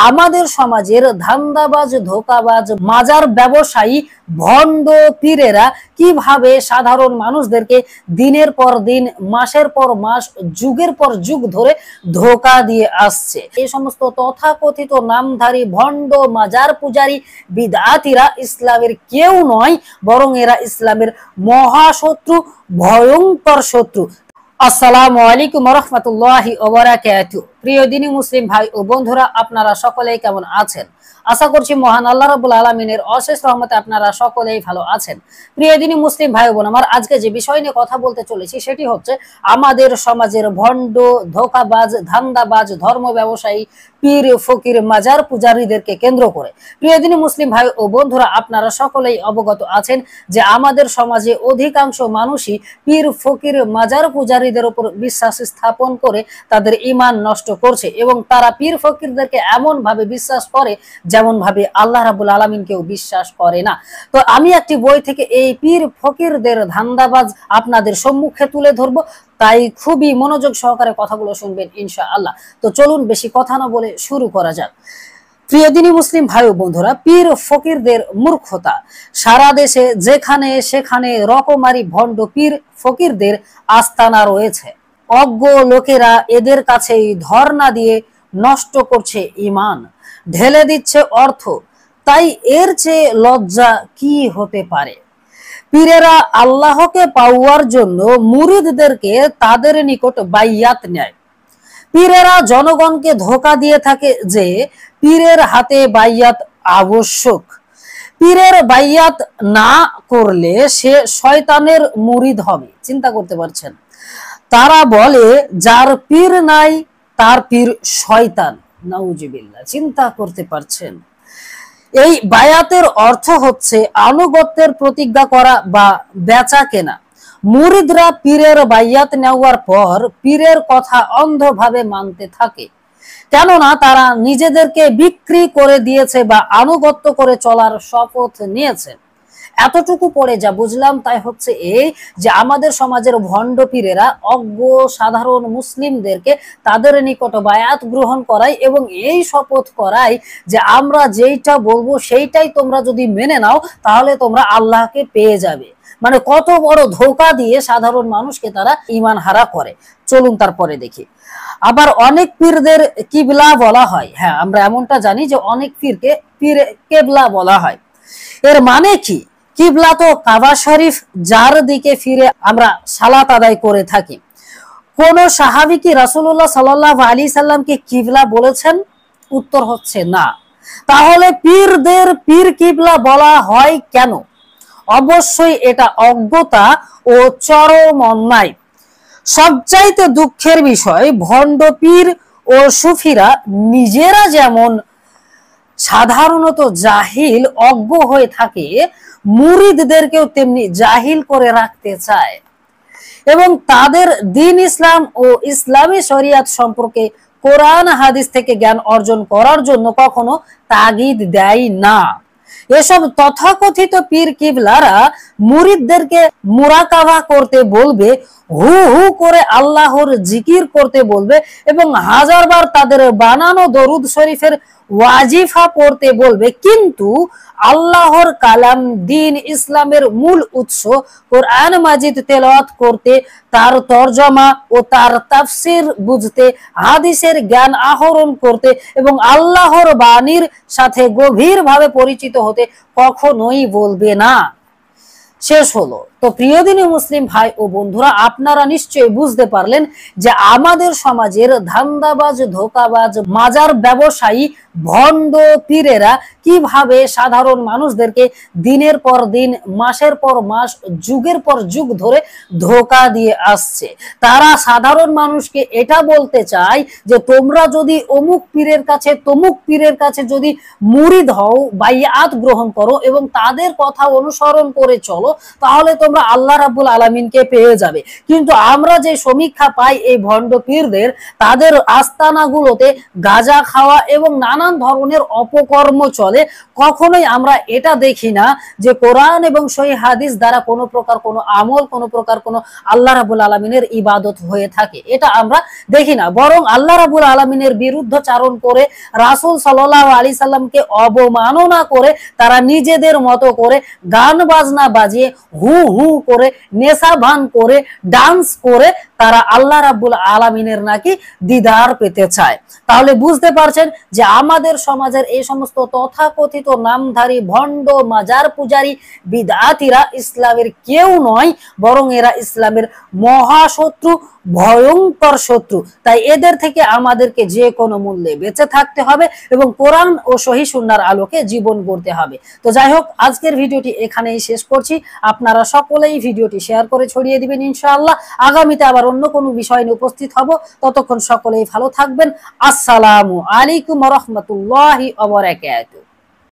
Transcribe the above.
আমাদের সমাজের ধান্দাবাজ, ধোকাবাজ, মাজার ব্যবসায়ী, ভণ্ড পীরেরা কিভাবে সাধারণ মানুষদেরকে দিনের পর দিন, মাসের পর মাস, যুগের পর যুগ ধরে ধোকা দিয়ে আসছে। এই সমস্ত তথাকথিত নামধারী ভণ্ড মাজার পূজারী বিদআতীরা ইসলামের কেউ নয়, বরং এরা ইসলামের মহাশত্রু, ভয়ঙ্কর শত্রু। আসসালামু আলাইকুম ওয়া রাহমাতুল্লাহি ওয়া বারাকাতুহু। প্রিয় দিনী মুসলিম ভাই ও বন্ধুরা, আপনারা সকলেই কেমন আছেন? আশা করছি মহান আল্লাহ রাব্বুল আলামিনের অশেষ রহমতে আপনারা সকলেই ভালো আছেন। প্রিয় দিনী মুসলিম ভাই বোন আমার, আজকে যে বিষয় নিয়ে কথা বলতে চলেছি সেটি হচ্ছে আমাদের সমাজের ভণ্ড, ধোকাবাজ, ধান্দাবাজ, ধর্ম ব্যবসায়ী, পীর, ফকির, মাজার পূজারীদেরকে কেন্দ্র করে। প্রিয় দিনী মুসলিম ভাই ও বন্ধুরা, আপনারা সকলেই অবগত আছেন যে আমাদের সমাজে অধিকাংশ মানুষই পীর, ফকির, মাজার পূজারীদের উপর বিশ্বাস স্থাপন করে তাদের ঈমান নষ্ট করছে, এবং তারা পীর ফকিরদেরকে এমন ভাবে বিশ্বাস করে যেমন ভাবে আল্লাহ রাব্বুল আলামিনকেও বিশ্বাস করে না। তো আমি একটি বই থেকে এই পীর ফকিরদের ধান্দাবাজ আপনাদের সম্মুখে তুলে ধরবো, তাই খুবই মনোযোগ সহকারে কথাগুলো শুনবেন ইনশাআল্লাহ। তো চলুন বেশি কথা না বলে শুরু করা যাক। প্রিয় দিনী মুসলিম ভাই ও বন্ধুরা, পীর ফকিরদের মূর্খতা। সারা দেশে যেখানে সেখানে রকমারি ভণ্ড পীর ফকিরদের আস্তানা রয়েছে। অজ্ঞ লোকেরা এদের কাছেই ধর্ণা দিয়ে নষ্ট করছে ঈমান, ঢেলে দিচ্ছে অর্থ। তাই এর চেয়ে লজ্জা কি হতে পারে? পীরেরা আল্লাহকে পাওয়ার জন্য মুরিদদেরকে তাদের নিকট বাইয়াত নেয়। পীরেরা জনগণকে ধোঁকা দিয়ে থাকে যে পীরের হাতে বাইয়াত আবশ্যক, পীরের বাইয়াত না করলে সে শয়তানের মুরিদ হবে। চিন্তা করতে পারছেন? তারা বলে যার পীর নাই তার পীর শয়তান। নাউজুবিল্লাহ। চিন্তা করতে পারছেন? এই বায়াতের অর্থ হচ্ছে আনুগত্যের প্রতিজ্ঞা করা বা বেচা কেনা। মুরিদরা পীরের বাইয়াত নেওয়ার পর পীরের কথা অন্ধভাবে মানতে থাকে, কেননা তারা নিজেদেরকে বিক্রি করে দিয়েছে বা আনুগত্য করে চলার শপথ নিয়েছে। এতটুকু পরে যা বুঝলাম তাই হচ্ছে এই যে আমাদের সমাজের ভণ্ড পীরেরা অজ্ঞ সাধারণ মুসলিমদেরকে তাদের নিকট বায়াত গ্রহণ করায় এবং এই শপথ করায় যে আমরা যেইটা বলবো সেইটাই তোমরা যদি মেনে নাও তাহলে তোমরা আল্লাহকে পেয়ে যাবে। মানে কত বড় ধোঁকা দিয়ে সাধারণ মানুষকে তারা ঈমান হারা করে। চলুন তারপরে দেখি। আবার অনেক পীরদের কিবলা বলা হয়। হ্যাঁ, আমরা এমনটা জানি যে অনেক পীরকে পীর কেবলা বলা হয়। এর মানে কি? কিবলা তো কাবা শরীফ, যার দিকে ফিরে আমরা সালাত আদায় করে থাকি। কোন সাহাবী কি রাসূলুল্লাহ সাল্লাল্লাহু আলাইহি সাল্লামকে কিবলা বলেছেন? উত্তর হচ্ছে না। তাহলে পীরদের পীর কিবলা বলা হয় কেন? অবশ্যই এটা অজ্ঞতা ও চরম অন্যায়। সবচাইতে দুঃখের বিষয়, ভণ্ড পীর ও সুফিরা নিজেরা যেমন সাধারণত জাহিল, অজ্ঞ হয়ে থাকে, মুরিদদেরকেও তেমনি জাহিল করে রাখতে চায় এবং তাদের দ্বীন ইসলাম ও ইসলামী শরিয়াত সম্পর্কে কোরআন হাদিস থেকে জ্ঞান অর্জন করার জন্য কখনো তাগিদ দেয় না। এসব তথাকথিত পীর কিবলারা মুরিদদেরকে মুরাকাবা করতে বলবে, হু হু করে আল্লাহর জিকির করতে বলবে এবং হাজারবার তাদের বানানো দরুদ শরীফের ওয়াজিফা পড়তে বলবে, কিন্তু আল্লাহর কালাম, দ্বীন ইসলামের মূল উৎস কোরআন মাজিদ তেলাওয়াত করতে, তার তরজমা ও তার তাফসির বুঝতে, হাদিসের জ্ঞান আহরণ করতে এবং আল্লাহর বাণীর সাথে গভীরভাবে পরিচিত হতে কখনোই বলবে না। শেষ হলো। তো প্রিয় দিনী মুসলিম ভাই ও বন্ধুরা, আপনারা নিশ্চয়ই বুঝতে পারলেন যে আমাদের সমাজের ধান্দাবাজ, ধোকাবাজ, মাজার ব্যবসায়ী, ভণ্ড পীরেরা কিভাবে সাধারণ মানুষদেরকে দিনের পর দিন, মাসের পর মাস, যুগের পর যুগ ধরে ধোকা দিয়ে আসছে। তারা সাধারণ মানুষকে এটা বলতে চায় যে তোমরা যদি অমুক পীরের কাছে, তমুক পীরের কাছে যদি মুরিদ হও, বাইয়াত গ্রহণ করো এবং তাদের কথা অনুসরণ করে চলো, তাহলে তোমরা তোমরা আল্লাহ রাব্বুল আলামিনকে পেয়ে যাবে। কিন্তু আমরা যে সমীক্ষা পাই এই ভণ্ড পীরদের, তাদের আস্তানাগুলোতে গাঁজা খাওয়া এবং নানান ধরনের অপকর্ম চলে। কখনোই আমরা এটা দেখি না যে কোরআন এবং সহিহ হাদিস দ্বারা কোনো প্রকার কোনো আমল, কোনো প্রকার কোনো আল্লাহ রাব্বুল আলামিনের ইবাদত হয়ে থাকে, এটা আমরা দেখি না। বরং আল্লাহ রাব্বুল আলামিনের বিরুদ্ধচারণ করে, রাসূল সাল্লাল্লাহু আলাইহি সাল্লামকে অবমাননা করে, তারা নিজেদের মতো করে গান বাজনা বাজিয়ে, হু হু করে, নেশা ভান করে, ডান্স করে তারা আল্লাহ রাব্বুল আলামিনের নাকি দিদার পেতে চায়। তাহলে বুঝতে পারছেন যে আমাদের সমাজের এই সমস্ত তথাকথিত নামধারী ভণ্ড মাজার পূজারী বিদআতীরা ইসলামের কেউ নয়, বরং এরা ইসলামের মহাশত্রু, ভয়ঙ্কর শত্রু। তাই এদের থেকে আমাদেরকে যে কোনো মূল্যে বেঁচে থাকতে হবে এবং কোরআন ও সহিহ সুন্নাহর আলোকে জীবন গড়তে হবে। তো যাই হোক, আজকের ভিডিওটি এখানেই শেষ করছি। আপনারা সকলেই ভিডিওটি শেয়ার করে ছড়িয়ে দিবেন ইনশাআল্লাহ। আগামীতে আবার অন্য কোনো বিষয় নিয়ে উপস্থিত হব। ততক্ষণ সকলেই ভালো থাকবেন। আসসালামু আলাইকুম ওয়া রাহমাতুল্লাহি ওয়া বারাকাতুহু।